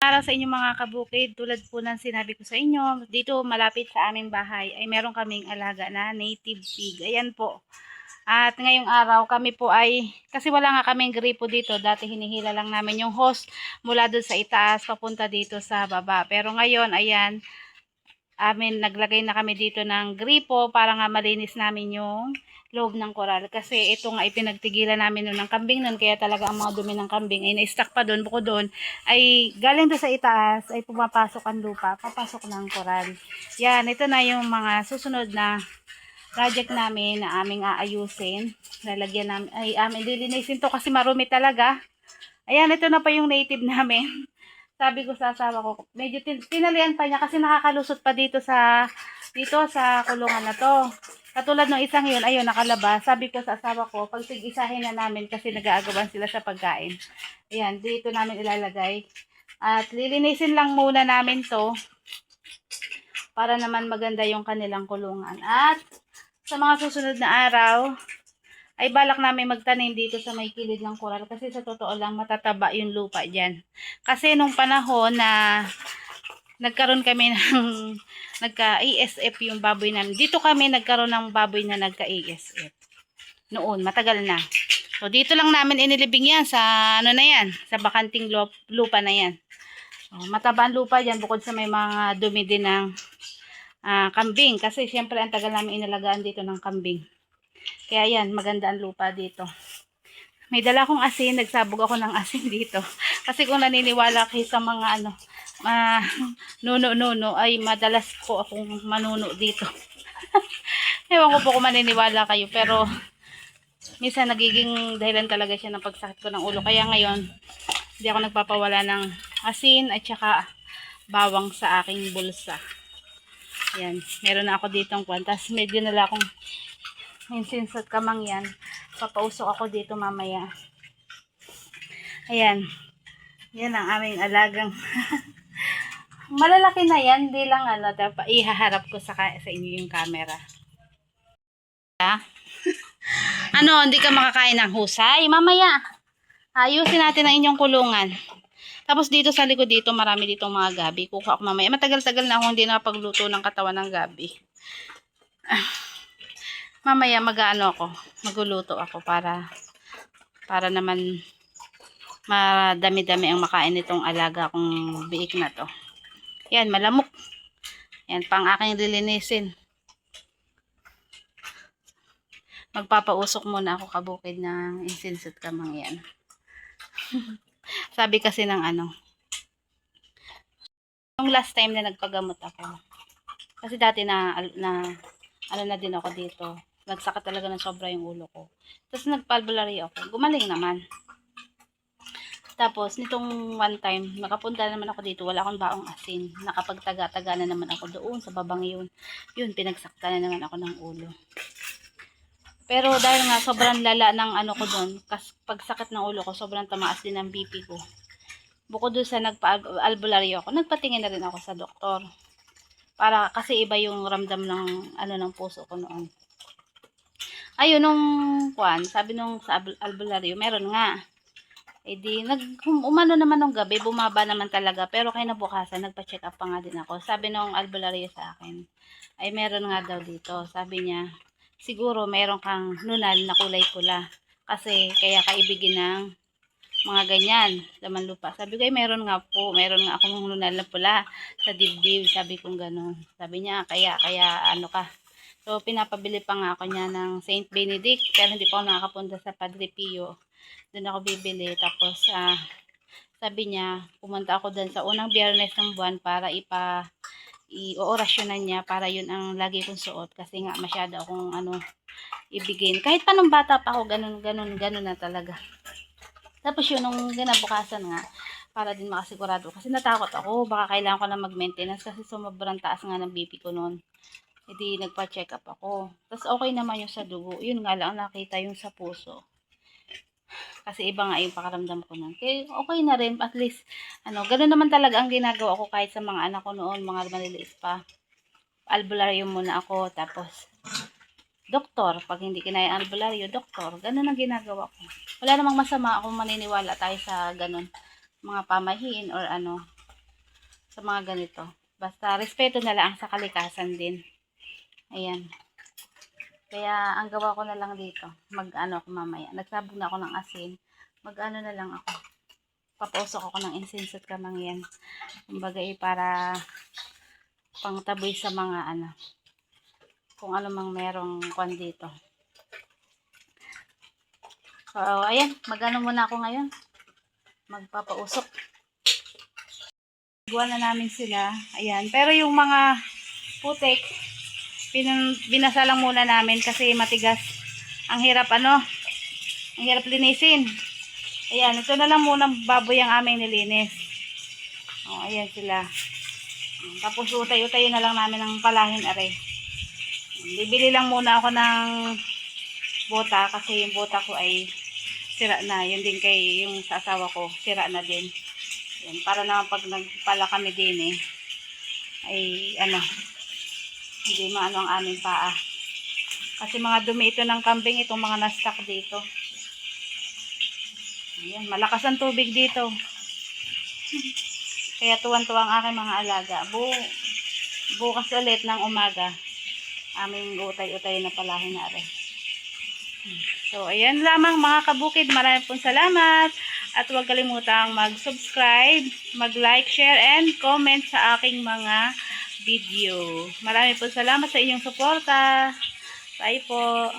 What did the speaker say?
araw sa inyo mga kabukid. Tulad po ng sinabi ko sa inyo, dito malapit sa aming bahay ay meron kaming alaga na native pig. Ayan po. At ngayong araw kami po ay, kasi wala nga kaming gripo dito. Dati hinihila lang namin yung hose mula doon sa itaas papunta dito sa baba. Pero ngayon, ayan, naglagay na kami dito ng gripo para nga malinis namin yung loob ng koral. Kasi ito nga ipinagtigilan namin noon ng kambing noon. Kaya talaga ang mga dumi ng kambing ay na-stack pa doon. Bukod doon ay galing doon sa itaas ay pumapasok ang lupa. Papasok ng koral. Yan, ito na yung mga susunod na project namin na aming aayusin. Lalagyan namin, ay aming lilinisin to kasi marumi talaga. Ayan, ito na pa yung native namin. Sabi ko sa asawa ko, medyo tinalian pa niya kasi nakakalusot pa dito sa kulungan na to. Katulad ng isang yun, ayun, nakalabas. Sabi ko sa asawa ko, pag tig-isahin na namin kasi nag-aagawan sila sa pagkain. Ayan, dito namin ilalagay. At lilinisin lang muna namin to para naman maganda yung kanilang kulungan. At sa mga susunod na araw, ay balak namin magtanim dito sa may kilid ng koral kasi sa totoo lang matataba yung lupa dyan. Kasi nung panahon na nagkaroon kami ng nagka-ASF yung baboy namin. Dito kami nagkaroon ng baboy na nagka-ASF. Noon, matagal na. So dito lang namin inilibing yan sa ano na yan, sa bakanting lupa na yan. So, mataba ang lupa dyan bukod sa may mga dumi din ng kambing. Kasi syempre ang tagal namin inalagaan dito ng kambing. Kaya yan, maganda ang lupa dito. May dala akong asin, nagsabog ako ng asin dito. Kasi kung naniniwala kayo sa mga nuno ay madalas po akong manuno dito. Ewan ko po kung maniniwala kayo, pero minsan nagiging dahilan talaga siya ng pagsakit ko ng ulo. Kaya ngayon, hindi ako nagpapawala ng asin at saka bawang sa aking bulsa. Yan, meron na ako ditong kwantas. Medyo nala akong incense at kamangyan. Papausok ako dito mamaya. Ayan. Yan ang aming alagang. Malalaki na yan. Hindi lang ihaharap ko sa inyo yung camera. Ano, hindi ka makakain ng husay? Mamaya. Ayusin natin ang inyong kulungan. Tapos dito sa likod dito, marami ditong mga gabi. Kuha ako mamaya. Matagal-tagal na ako hindi nakapagluto ng katawan ng gabi. Mamaya magluluto ako para naman madami-dami ang makain nitong alaga kong biik na to. Yan, malamok. Yan, pang aking lilinisin. Magpapausok muna ako kabukid ng incense at kamangyan. Sabi kasi ng yung last time na nagpagamot ako. Kasi dati na din ako dito. Nagsakit talaga ng sobra yung ulo ko. Tapos nagpa-albularyo ako. Gumaling naman. Tapos, nitong one time, nakapunta naman ako dito. Wala akong baong asin. Nakapagtaga-taga na naman ako doon sa babang yun. Yun, pinagsakta na naman ako ng ulo. Pero dahil nga sobrang lala ng ko doon, pagsakit ng ulo ko, sobrang tamaas din ng BP ko. Bukod doon sa nagpa-albularyo ako, nagpatingin na rin ako sa doktor. Kasi iba yung ramdam ng puso ko noon. Ayun, sabi nung sa albularyo, meron nga. Umano naman nung gabi, bumaba naman talaga. Pero kinabukasan, nagpa-check up pa nga din ako. Sabi nung albularyo sa akin, ay meron nga daw dito. Sabi niya, siguro meron kang nunal na kulay pula. Kasi kaya kaibigin ng mga ganyan, laman lupa. Sabi ko, meron nga akong nunal na pula sa dibdib. Sabi kong gano'n. Sabi niya, kaya ka. So, pinapabili pa nga ako niya ng Saint Benedict. Pero hindi pa ako nakakapunta sa Padre Pio. Doon ako bibili. Tapos, sabi niya, pumunta ako doon sa unang biyernes ng buwan para i-orasyonan niya para yun ang lagi kong suot. Kasi nga, masyado akong ibigin. Kahit pa nung bata pa ako, ganun na talaga. Tapos yun, nung ginabukasan nga, para din makasigurado. Kasi natakot ako, baka kailangan ko na mag-maintenance kasi sobrang taas nga ng BP ko noon. Hindi nagpa-check up ako. Tapos okay naman yung sa dugo. Yun nga lang nakita yung sa puso. Kasi iba nga yung pakaramdam ko nun. Kaya okay na rin. At least, ganun naman talaga ang ginagawa ko kahit sa mga anak ko noon, mga maliliit pa. Albularyo muna ako. Tapos, doktor. Pag hindi kinaya albularyo, doktor. Ganun ang ginagawa ko. Wala namang masama kung maniniwala tayo sa ganun. Mga pamahiin or sa mga ganito. Basta respeto na lang sa kalikasan din. Ayan. Kaya ang gawa ko na lang dito, mag-ano ako mamaya. Nagsabog na ako ng asin. Mag-ano na lang ako. Papausok ako ng incense at kamangyan. Kumbaga para pangtaboy sa mga ano, kung ano mang merong kwan dito. So, ayan, mag-ano muna ako ngayon. Magpapausok. Gawa na namin sila. Ayan. Pero yung mga putik, binasa lang muna namin kasi matigas. Ang hirap ang hirap linisin. Ayan, ito na lang muna baboy ang aming nilinis. O, ayan sila. Tapos utay-utay na lang namin ng palahin are. Bibili lang muna ako ng bota kasi yung bota ko ay sira na. Yun din kay yung sa asawa ko, sira na din. Yan, para naman pag nagpala kami din ay ano, hindi maano ang aming paa. Kasi mga dumi ito ng kambing, itong mga na-stuck dito. Ayan, malakas ang tubig dito. Kaya tuwan-tuwa ang aking mga alaga. Bukas ulit ng umaga, aming utay-utay na palahin na rin. So, ayan lamang mga kabukid. Maraming pong salamat. At huwag kalimutang mag-subscribe, mag-like, share, and comment sa aking mga video. Maraming pong salamat sa inyong suporta. Bye po.